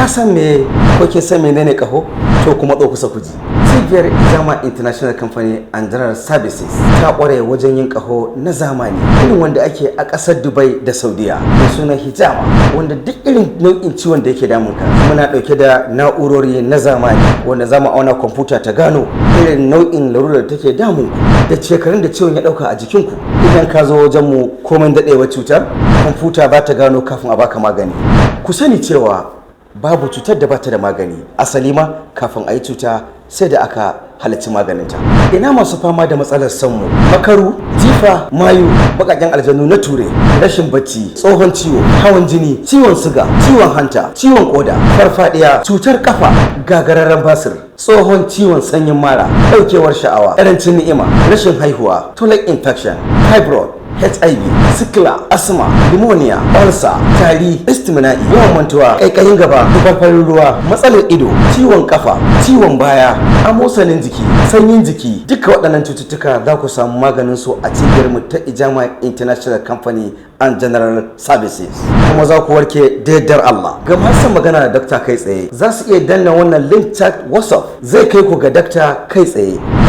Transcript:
ka san me ko ke san menene kaho? To kuma ɗau kusa kuji. Cibiyar Hijama International Company and General Services ta ƙware wajen yin kaho na zamani irin wanda ake a ƙasar Dubai da Saudia mai suna Hijama, wanda duk irin nau'in ciwon da yake damunka muna ɗauke da na'urori na zamani wanda za mu auna kwamfuta ta gano irin nau'in larurar da take damun da shekarun da ciwon ya ɗauka a jikinku. Idan ka zo wajen mu komai daɗewar cutar kwamfuta ba ta gano kafin a baka magani. Ku sani cewa babu cutar da bata da magani, asali ma kafin a yi cuta sai da aka halarci maganinta. Ina masu fama da matsalar sanmu, makaru, jifa, mayu, bakaken aljanu na ture, rashin bacci, tsohon ciwo, hawan jini, ciwon suga, ciwon hanta, ciwon koda, farfadiya, cutar kafa, gagararren basir, tsohon ciwon sanyin mara, daukewar sha'awa, karancin ni'ima, rashin haihuwa, toilet infection, fibroid, HIV, sikila, asma, pneumonia, ulcer, tari, istimina'i, yawan mantuwa, kaikayin gaba, farin ruwa, matsalar ido, ciwon kafa, ciwon baya, amosanin jiki, sanyin jiki, duka waɗannan cututtuka za ku samu maganin su a cibiyar mu ta Hijama International Company and General Services. Kuma za ku warke da yardar Allah. Ga masu magana da dakta kai tsaye, za su iya danna wannan link chat WhatsApp, zai kai ku ga dakta kai tsaye.